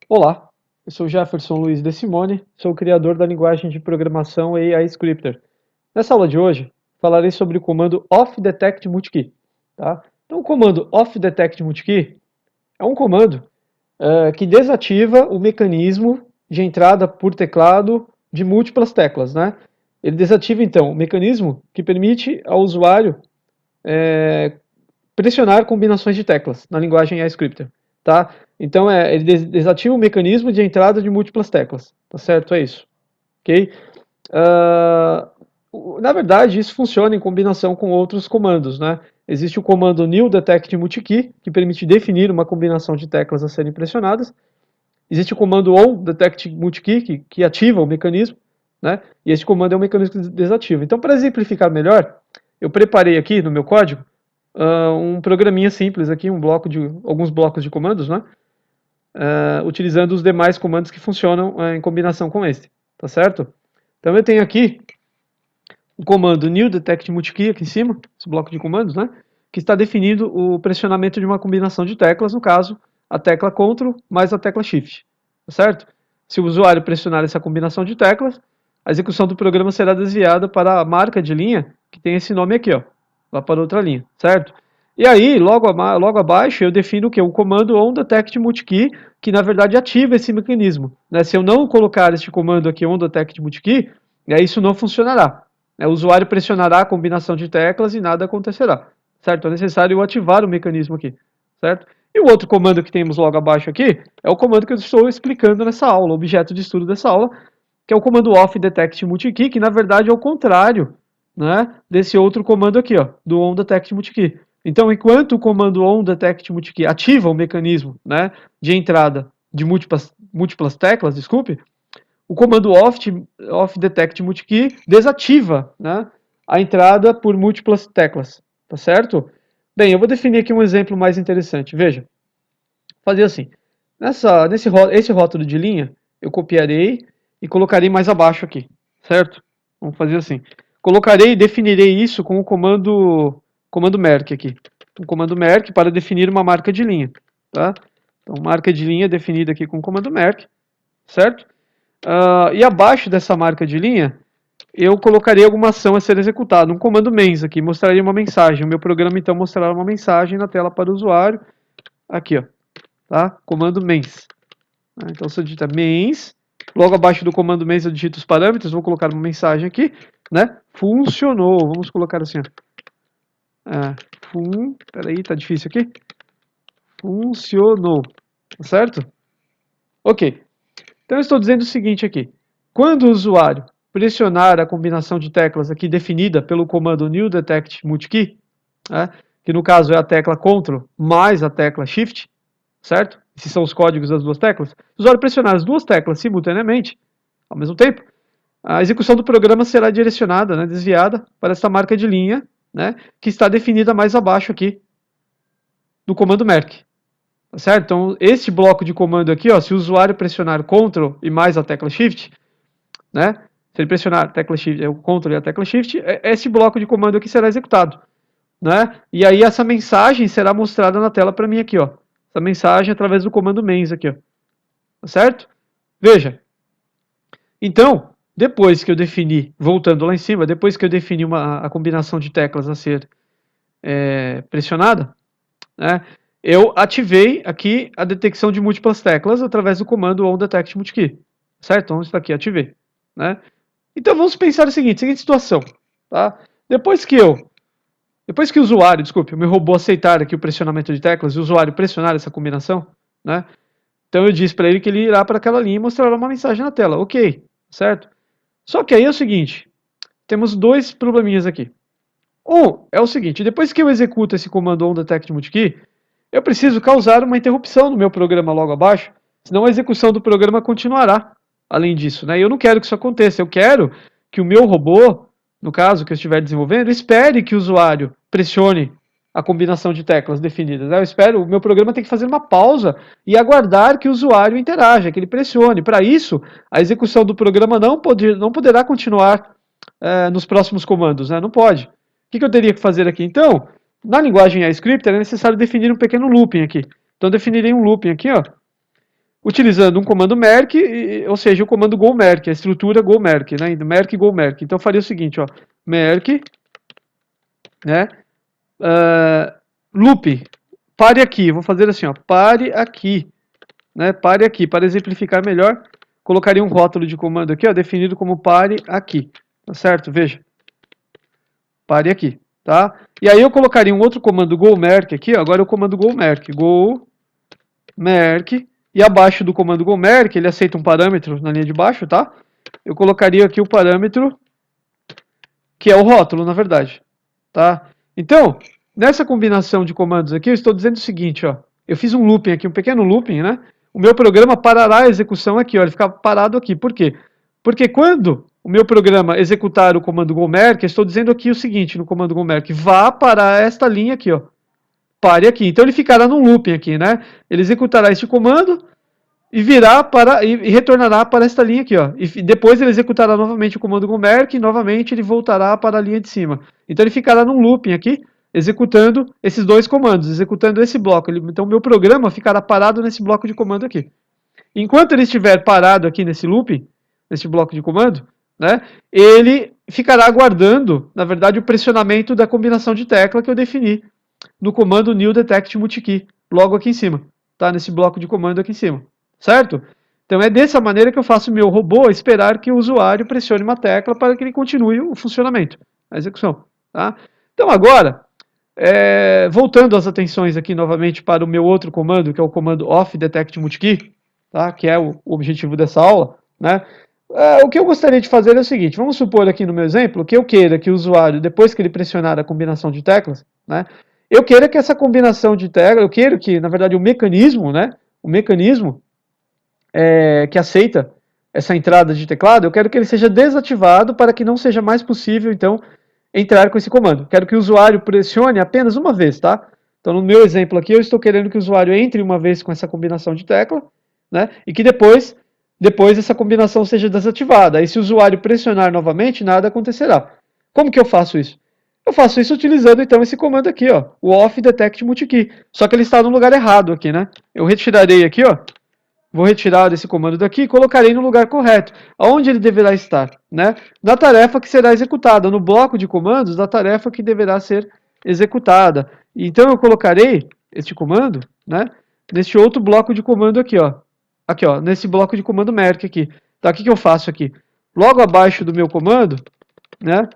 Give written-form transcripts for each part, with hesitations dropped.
Olá, eu sou Jefferson Luiz De Simone, sou o criador da linguagem de programação AI Scripter. Nessa aula de hoje, falarei sobre o comando offDetectMultiKey. Tá? Então, o comando offDetectMultiKey é um comando que desativa o mecanismo de entrada por teclado de múltiplas teclas. Né? Ele desativa, então, o mecanismo que permite ao usuário pressionar combinações de teclas na linguagem AScripter, tá? Então ele desativa o mecanismo de entrada de múltiplas teclas, tá certo? É isso, ok? Na verdade, isso funciona em combinação com outros comandos, né? Existe o comando newDetectMultiKey, que permite definir uma combinação de teclas a serem pressionadas. Existe o comando onDetectMultiKey, que ativa o mecanismo, né? E esse comando é um mecanismo que desativa. Então, para exemplificar melhor, eu preparei aqui no meu código um programinha simples aqui, alguns blocos de comandos, né? Utilizando os demais comandos que funcionam em combinação com este, tá certo? Então eu tenho aqui o comando newDetectMultiKey aqui em cima, esse bloco de comandos, né? Que está definindo o pressionamento de uma combinação de teclas, no caso, a tecla Ctrl mais a tecla Shift, tá certo? Se o usuário pressionar essa combinação de teclas, a execução do programa será desviada para a marca de linha que tem esse nome aqui, ó, lá para outra linha, certo? E aí, logo abaixo, eu defino o que? O comando onDetectMultiKey, que na verdade ativa esse mecanismo. Né? Se eu não colocar este comando aqui, onDetectMultiKey, isso não funcionará. O usuário pressionará a combinação de teclas e nada acontecerá, certo? É necessário ativar o mecanismo aqui, certo? E o outro comando que temos logo abaixo aqui é o comando que eu estou explicando nessa aula, o objeto de estudo dessa aula, que é o comando offDetectMultiKey, que na verdade é o contrário, né, desse outro comando aqui, ó, do onDetectMultiKey. Então, enquanto o comando onDetectMultiKey ativa o mecanismo, né, de entrada de múltiplas teclas, desculpe, o comando offDetectMultiKey desativa, né, a entrada por múltiplas teclas, tá certo? Bem, eu vou definir aqui um exemplo mais interessante. Veja, fazer assim. Esse rótulo de linha, eu copiarei e colocarei mais abaixo aqui, certo? Vamos fazer assim. Colocarei e definirei isso com o comando merc aqui. Um comando merc para definir uma marca de linha, tá? Então, marca de linha definida aqui com o comando merc, certo? E abaixo dessa marca de linha, eu colocarei alguma ação a ser executada, um comando mens aqui, mostraria uma mensagem. O meu programa, então, mostrará uma mensagem na tela para o usuário. Aqui, ó, tá? Comando mens. Então, se eu digitar mens, logo abaixo do comando mens eu digito os parâmetros, vou colocar uma mensagem aqui, né? Funcionou, vamos colocar assim, ó. Peraí, tá difícil aqui. Funcionou, tá certo? Ok. Então, eu estou dizendo o seguinte aqui. Quando o usuário pressionar a combinação de teclas aqui definida pelo comando newDetectMultiKey, né, que no caso é a tecla Ctrl mais a tecla Shift, certo? Esses são os códigos das duas teclas. Se o usuário pressionar as duas teclas simultaneamente, ao mesmo tempo, a execução do programa será direcionada, né, desviada para essa marca de linha, né, que está definida mais abaixo aqui do comando merc. Tá certo? Então, este bloco de comando aqui, ó, se o usuário pressionar Ctrl e mais a tecla Shift, né, se ele pressionar a tecla Shift, o Ctrl e a tecla Shift, esse bloco de comando aqui será executado. Né? E aí essa mensagem será mostrada na tela para mim aqui, ó. Essa mensagem através do comando mens aqui, ó. Tá certo? Veja. Então, depois que eu defini, voltando lá em cima, depois que eu defini a combinação de teclas a ser pressionada, né, eu ativei aqui a detecção de múltiplas teclas através do comando onDetectMultiKey. Certo? Então, está aqui, ativei. Né? Então, vamos pensar o seguinte situação. Tá? Depois que o usuário, desculpe, o meu robô aceitar aqui o pressionamento de teclas e o usuário pressionar essa combinação, né? Então eu disse para ele que ele irá para aquela linha e mostrará uma mensagem na tela. Ok, certo? Só que aí é o seguinte, temos dois probleminhas aqui. Um é o seguinte, depois que eu executo esse comando onDetectMultiKey, eu preciso causar uma interrupção no meu programa logo abaixo, senão a execução do programa continuará. Além disso, né? Eu não quero que isso aconteça, eu quero que o meu robô, no caso que eu estiver desenvolvendo, espere que o usuário pressione a combinação de teclas definidas. Né? Eu espero, o meu programa tem que fazer uma pausa e aguardar que o usuário interaja, que ele pressione. Para isso, a execução do programa não poderá continuar nos próximos comandos, né? Não pode. O que eu teria que fazer aqui? Então, na linguagem AScript é necessário definir um pequeno looping aqui. Então, eu definirei um looping aqui, ó, utilizando um comando merk, ou seja, o comando gomerk, a estrutura gomerk, né? Merk gomerk. Então eu faria o seguinte, ó, merk, né? Loop, pare aqui. Vou fazer assim, ó, pare aqui, né? Pare aqui. Para exemplificar melhor, colocaria um rótulo de comando aqui, ó, definido como pare aqui, tá certo? Veja, pare aqui, tá? E aí eu colocaria um outro comando gomerk aqui, ó, agora é o comando gomerk, gomerk, e abaixo do comando gomerk, ele aceita um parâmetro na linha de baixo, tá? Eu colocaria aqui o parâmetro, que é o rótulo, na verdade, tá? Então, nessa combinação de comandos aqui, eu estou dizendo o seguinte, ó, eu fiz um looping aqui, um pequeno looping, né? O meu programa parará a execução aqui, ó, ele fica parado aqui. Por quê? Porque quando o meu programa executar o comando gomerk, eu estou dizendo aqui o seguinte no comando gomerk, vá para esta linha aqui, ó, pare aqui. Então ele ficará num looping aqui, né? Ele executará este comando e virá para e retornará para esta linha aqui, ó. E depois ele executará novamente o comando gomerk e novamente ele voltará para a linha de cima. Então ele ficará num looping aqui, executando esses dois comandos, executando esse bloco. Então o meu programa ficará parado nesse bloco de comando aqui. Enquanto ele estiver parado aqui nesse looping, nesse bloco de comando, né, ele ficará aguardando, na verdade, o pressionamento da combinação de tecla que eu defini no comando new detect multikey, logo aqui em cima, tá? Nesse bloco de comando aqui em cima, certo? Então é dessa maneira que eu faço o meu robô esperar que o usuário pressione uma tecla para que ele continue o funcionamento, a execução, tá? Então agora, voltando as atenções aqui novamente para o meu outro comando, que é o comando off detect multikey, tá? Que é o objetivo dessa aula, né? O que eu gostaria de fazer é o seguinte, vamos supor aqui no meu exemplo que eu queira que o usuário, depois que ele pressionar a combinação de teclas, né, eu queira que essa combinação de teclas, eu quero que, na verdade, o mecanismo, né, o mecanismo que aceita essa entrada de teclado, eu quero que ele seja desativado para que não seja mais possível, então, entrar com esse comando. Quero que o usuário pressione apenas uma vez, tá? Então, no meu exemplo aqui, eu estou querendo que o usuário entre uma vez com essa combinação de tecla, né? E que depois essa combinação seja desativada. Aí, se o usuário pressionar novamente, nada acontecerá. Como que eu faço isso? Eu faço isso utilizando, então, esse comando aqui, ó, o off detect multikey. Só que ele está no lugar errado aqui, né? Eu retirarei aqui, ó, vou retirar desse comando daqui e colocarei no lugar correto, aonde ele deverá estar, né? Na tarefa que será executada, no bloco de comandos da tarefa que deverá ser executada. Então eu colocarei este comando, né, neste outro bloco de comando aqui, ó, nesse bloco de comando merk aqui. Tá, o que eu faço aqui? Logo abaixo do meu comando, né,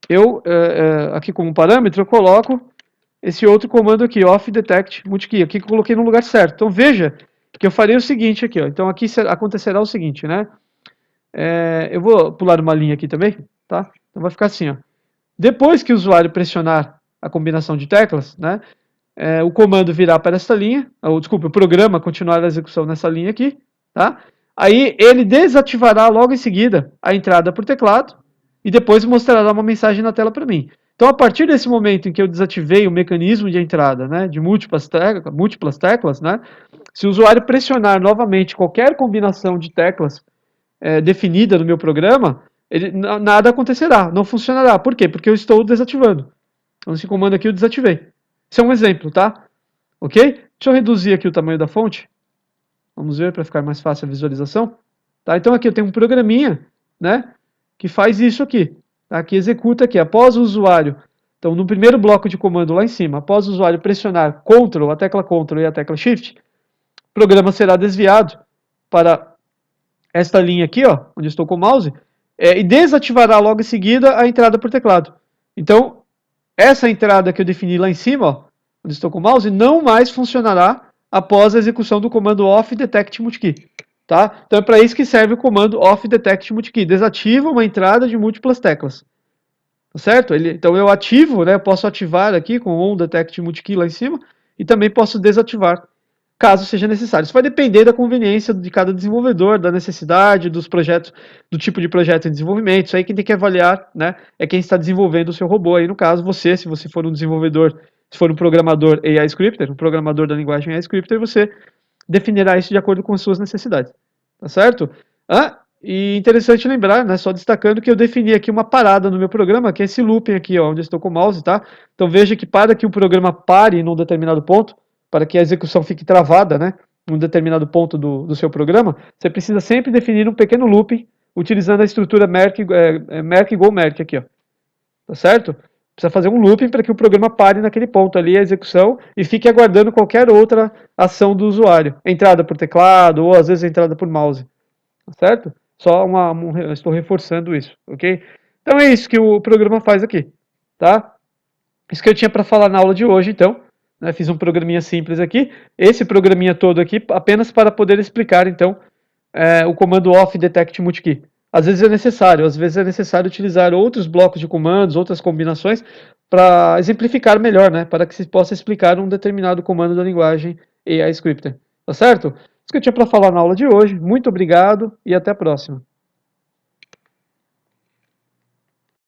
eu, aqui como parâmetro, eu coloco esse outro comando aqui, off detect multikey, aqui que eu coloquei no lugar certo. Então veja que eu farei o seguinte aqui, ó. Então aqui acontecerá o seguinte, né? Eu vou pular uma linha aqui também, tá? Então vai ficar assim, ó. Depois que o usuário pressionar a combinação de teclas, né? O comando virá para esta linha, ou desculpa, o programa continuará a execução nessa linha aqui, tá? Aí ele desativará logo em seguida a entrada por teclado e depois mostrará uma mensagem na tela para mim. Então, a partir desse momento em que eu desativei o mecanismo de entrada, né, de múltiplas teclas, né, se o usuário pressionar novamente qualquer combinação de teclas definida no meu programa, nada acontecerá, não funcionará. Por quê? Porque eu estou desativando. Então, esse comando aqui eu desativei. Isso é um exemplo, tá? Ok? Deixa eu reduzir aqui o tamanho da fonte. Vamos ver para ficar mais fácil a visualização. Tá? Então aqui eu tenho um programinha, né, que faz isso aqui. Tá? Que executa aqui, após o usuário. Então, no primeiro bloco de comando lá em cima, após o usuário pressionar Ctrl, a tecla Ctrl e a tecla Shift, o programa será desviado para esta linha aqui, ó, onde estou com o mouse, e desativará logo em seguida a entrada por teclado. Então, essa entrada que eu defini lá em cima, ó, onde estou com o mouse, não mais funcionará após a execução do comando off detect multikey. Tá? Então é para isso que serve o comando off detect multikey. Desativa uma entrada de múltiplas teclas. Tá certo? Então eu ativo, né? Posso ativar aqui com on detect multikey lá em cima e também posso desativar caso seja necessário. Isso vai depender da conveniência de cada desenvolvedor, da necessidade dos projetos, do tipo de projeto em desenvolvimento. Isso aí quem tem que avaliar, né, é quem está desenvolvendo o seu robô. Aí no caso você, se você for um desenvolvedor, se for um programador AI Scripter, um programador da linguagem AI Scripter, você definirá isso de acordo com as suas necessidades. Tá certo? E interessante lembrar, né, só destacando que eu defini aqui uma parada no meu programa, que é esse looping aqui, ó, onde eu estou com o mouse, tá? Então veja que para que o programa pare em um determinado ponto, para que a execução fique travada, né, um determinado ponto do seu programa, você precisa sempre definir um pequeno looping utilizando a estrutura Merk, Merk igual Merk aqui, ó. Tá certo? Precisa fazer um looping para que o programa pare naquele ponto ali, a execução, e fique aguardando qualquer outra ação do usuário. Entrada por teclado, ou às vezes entrada por mouse. Tá certo? Só estou reforçando isso, ok? Então é isso que o programa faz aqui, tá? Isso que eu tinha para falar na aula de hoje, então. Né, fiz um programinha simples aqui. Esse programinha todo aqui apenas para poder explicar, então, o comando off detect multikey. Às vezes é necessário utilizar outros blocos de comandos, outras combinações, para exemplificar melhor, né? Para que se possa explicar um determinado comando da linguagem AI Scripter. Tá certo? Isso que eu tinha para falar na aula de hoje. Muito obrigado e até a próxima.